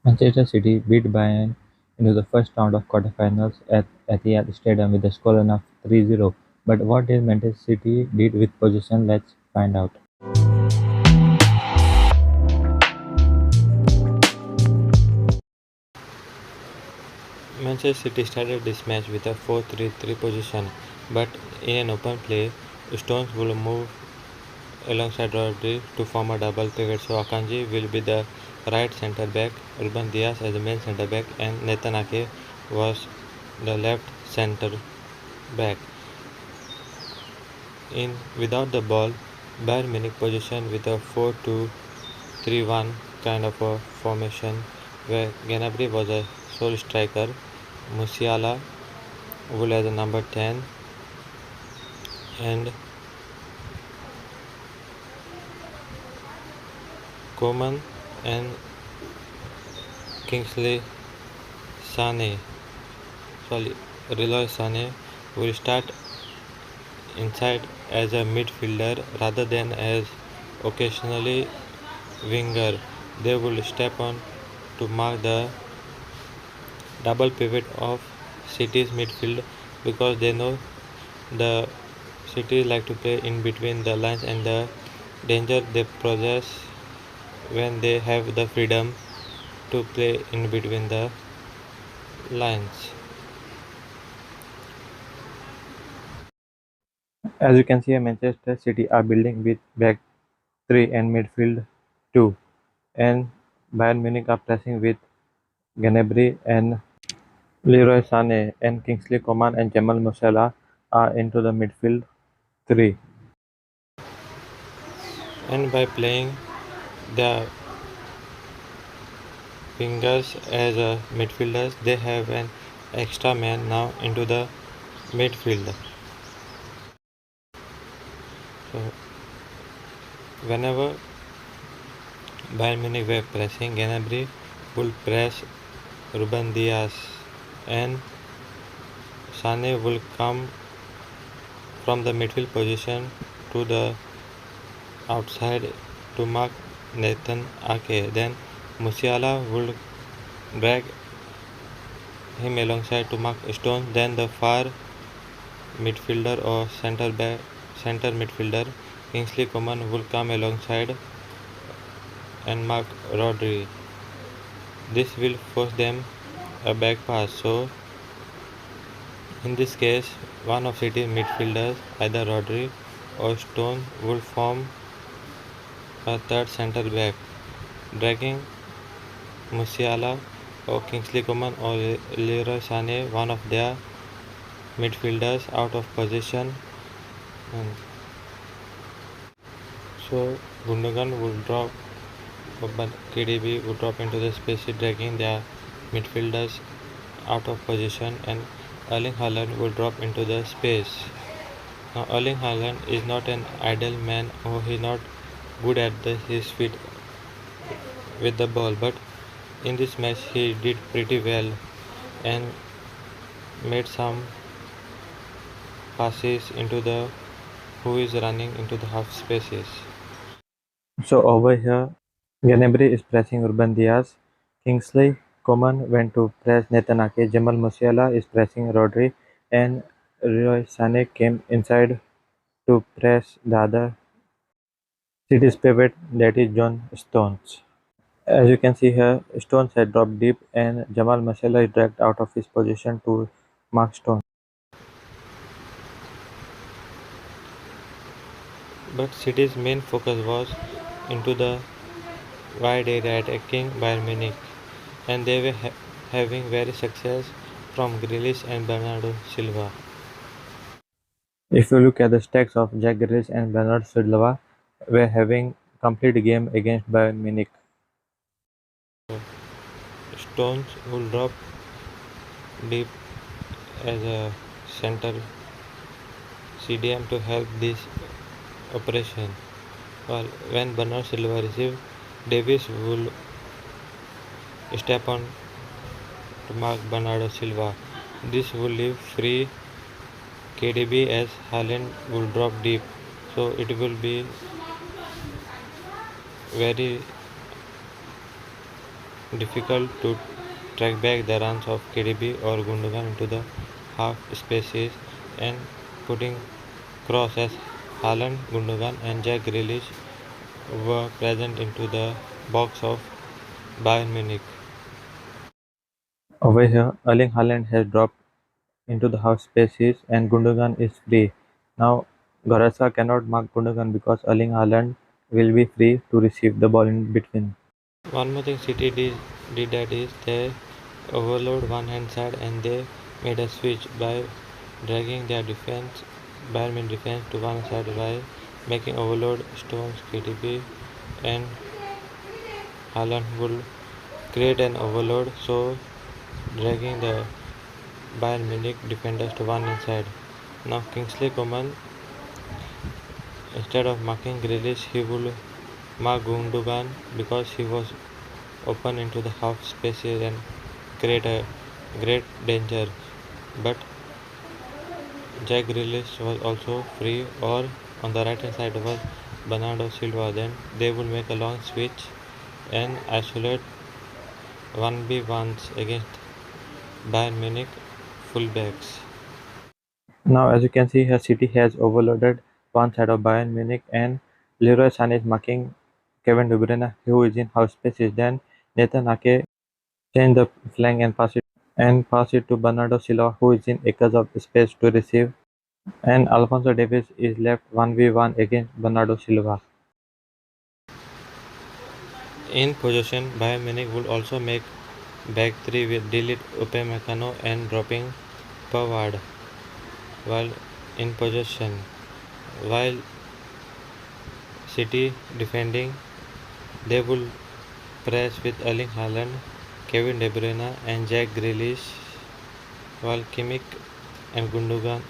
Manchester City beat Bayern into the first round of quarterfinals at Etihad Stadium with a scoreline of 3-0. But what did Manchester City did with possession? Let's find out. Manchester City started this match with a 4-3-3 position, but in an open play, Stones will move alongside Rodri to form a double pivot. So Akanji will be the right centre back, Ruben Diaz as the main centre back, and Nathan Ake was the left centre back. In without the ball, Bayern Munich position with a 4-2-3-1 kind of a formation where Gnabry was a sole striker, Musiala would as a number 10, and Coman and Kingsley Sane, sorry, Leroy Sane will start inside as a midfielder rather than as occasionally winger. They will step on to mark the double pivot of City's midfield because they know the City like to play in between the lines and the danger they possess when they have the freedom to play in between the lines. As you can see, Manchester City are building with back three and midfield two, and Bayern Munich are pressing with Gnabry and Leroy Sané, and Kingsley Coman and Jamal Musiala are into the midfield three. And by playing the wingers as midfielders, they have an extra man now into the midfield. So whenever Bayern Munich were pressing, Gnabry would press Ruben Diaz and Sane will come from the midfield position to the outside to mark Nathan Ake. Then Musiala would drag him alongside to mark Stone. Then the far midfielder or center midfielder Kingsley Coman will come alongside and mark Rodri. This will force them a back pass. So in this case, one of City's midfielders, either Rodri or Stone, will form a third centre back, dragging Musiala or Kingsley Coman or Leroy Sané, one of their midfielders, out of position. And so Gundogan would drop, but KDB would drop into the space, dragging their midfielders out of position, and Erling Haaland would drop into the space. Now Erling Haaland is not an idle man, or he's not good at his feet with the ball, but in this match he did pretty well and made some passes into the who is running into the half spaces. So over here, Gnabry is pressing Ruben Diaz. Kingsley Coman went to press Nathan Ake. Jamal Musiala is pressing Rodri, and Leroy Sané came inside to press the other City's pivot, that is John Stones. As you can see here, Stones had dropped deep, and Jamal Musiala is dragged out of his position to mark Stones. But City's main focus was into the wide area attacking Bayern Munich, and they were having very success from Grealish and Bernardo Silva. If you look at the stacks of Jack Grealish and Bernard Silva, were having complete game against Bayern Munich. Stones will drop deep as a center CDM to help this operation. While when Bernard Silva receives, Davis will step on to mark Bernardo Silva. This will leave free KDB as Haaland will drop deep. So it will be very difficult to track back the runs of KDB or Gundogan into the half spaces and putting crosses. Haaland, Gundogan and Jack Grealish were present into the box of Bayern Munich. Over here, Erling Haaland has dropped into the half spaces and Gundogan is free. Now Goretzka cannot mark Gundogan because Erling Haaland will be free to receive the ball in between. One more thing City did that is they overload one hand side and they made a switch by dragging their defense Bayern Munich defense to one side while making overload stones KDB and Haaland will create an overload so dragging the Bayern Munich defenders to one inside. Now Kingsley Coman instead of marking Grealish he will mark Gundogan because he was open into the half spaces and create a great danger. But Jack Grealish was also free or on the right hand side was Bernardo Silva. Then they will make a long switch and isolate 1v1s against Bayern Munich fullbacks. Now as you can see here City has overloaded one side of Bayern Munich and Leroy Sané is marking Kevin De Bruyne who is in half spaces. Then Nathan Ake change the flank and pass it to Bernardo Silva who is in acres of space to receive and Alphonso Davies is left 1v1 against Bernardo Silva. In possession, Bayern Munich would also make back three with delete Upamecano and dropping Pavard while in possession. While City defending, they will press with Erling Haaland, Kevin De Bruyne and Jack Grealish, while Kimmich and Gundogan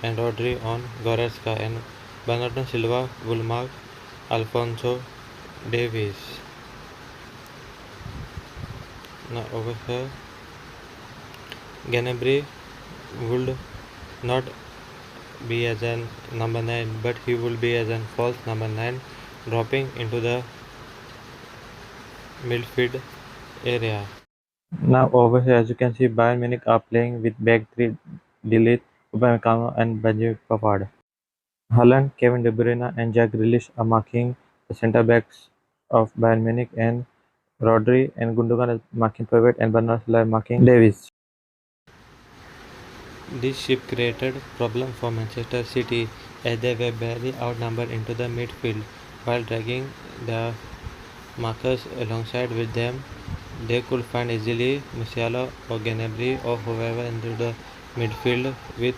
and Rodri on Goretzka and Bernardo Silva will mark Alphonso Davies. Now over here, Gnabry would not be as a number 9 but he will be as a false number 9 dropping into the midfield area. Now over here as you can see Bayern Munich are playing with back three delete Upamecano and Benjamin Pavard. Haaland, Kevin De Bruyne and Jack Grealish are marking the centre backs of Bayern Munich and Rodri and Gundogan is marking Pavard and Bernardo Silva marking Davies. This shift created problem for Manchester City as they were barely outnumbered into the midfield while dragging the markers alongside with them. They could find easily Musiala or Gnabry or whoever into the midfield with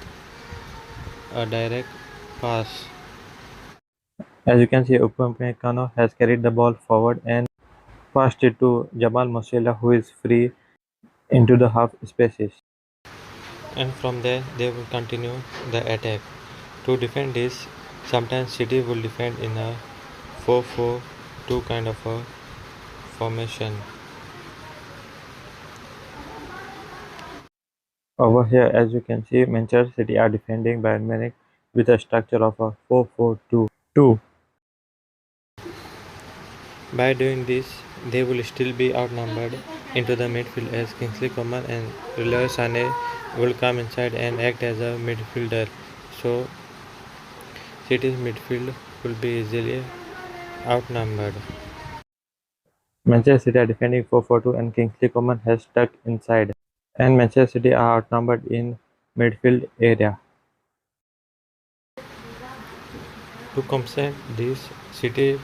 a direct pass. As you can see Upamecano has carried the ball forward and passed it to Jamal Musiala who is free into the half spaces. And from there they will continue the attack. To defend this, sometimes City will defend in a 4-4-2 kind of a formation. Over here as you can see Manchester City are defending Bayern Munich with a structure of a 4-4-2. By doing this, they will still be outnumbered into the midfield as Kingsley Coman and Leroy Sané will come inside and act as a midfielder. So City's midfield will be easily outnumbered. Manchester City are defending 4-4-2 and Kingsley Coman has stuck inside. And Manchester City are outnumbered in midfield area. To compensate this, City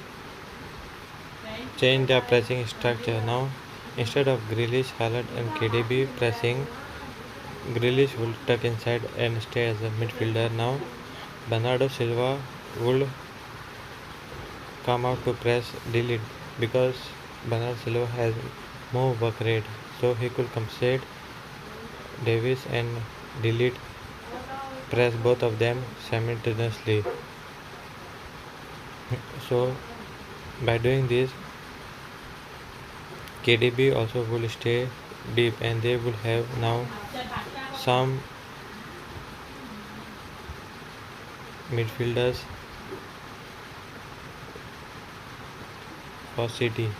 changed their pressing structure. Now, instead of Grealish, Haaland and KDB pressing, Grealish will tuck inside and stay as a midfielder. Now, Bernardo Silva will come out to press delete because Bernardo Silva has more work rate, so he could compensate Davis and delete press both of them simultaneously. So by doing this, KDB also will stay deep and they will have now some midfielders for City.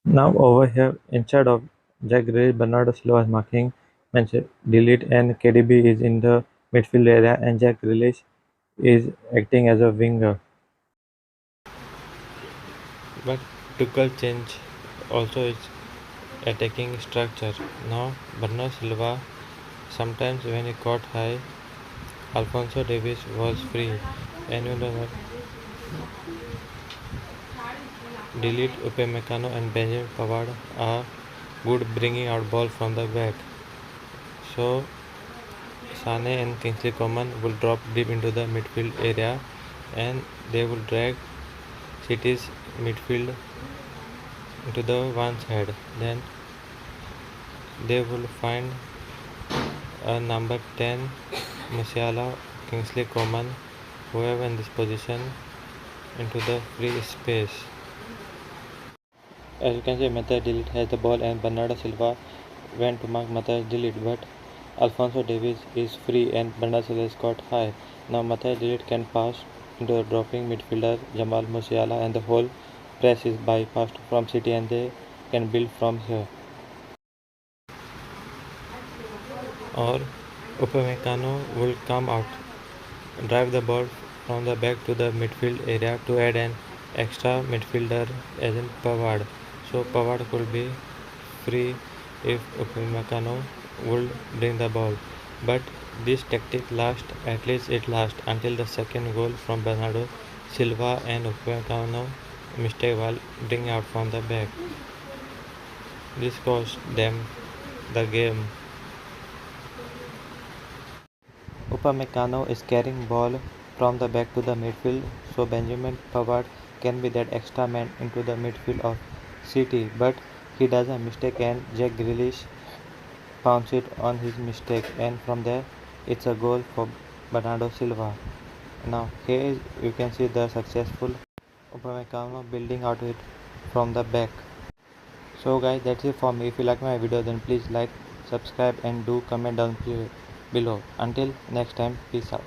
Now over here, instead of Jack Grealish, Bernardo Silva is marking Manchester delete, and KDB is in the midfield area, and Jack Grealish is acting as a winger. But Tuchel change also its attacking structure. Now Bernardo Silva, sometimes when he caught high, Alphonso Davies was free, and you know delete Upamecano and Benjamin Pavard are good bringing out ball from the back. So Sane and Kingsley Coman will drop deep into the midfield area and they will drag City's midfield into the one side. Then they will find a number 10 Musiala, Kingsley Coman, whoever in this position into the free space. As you can see, Matthias Delete has the ball and Bernardo Silva went to mark Matthias Delete, but Alphonso Davies is free and Bernardo Silva is caught high. Now Matthias Delete can pass into the dropping midfielder Jamal Musiala and the whole press is bypassed from City and they can build from here. Or Upamecano will come out, drive the ball from the back to the midfield area to add an extra midfielder as in Pavard. So Pavard could be free if Upamecano would bring the ball. But this tactic lasts, at least it lasts until the second goal from Bernardo Silva and Upamecano mistake while bringing out from the back. This cost them the game. Upamecano is carrying ball from the back to the midfield, so Benjamin Pavard can be that extra man into the midfield of City, but he does a mistake and Jack Grealish pounds it on his mistake, and from there it's a goal for Bernardo Silva. Now here you can see the successful Upamecano building out it from the back. So guys, that's it for me. If you like my video, then please like, subscribe and do comment down below. Until next time, peace out.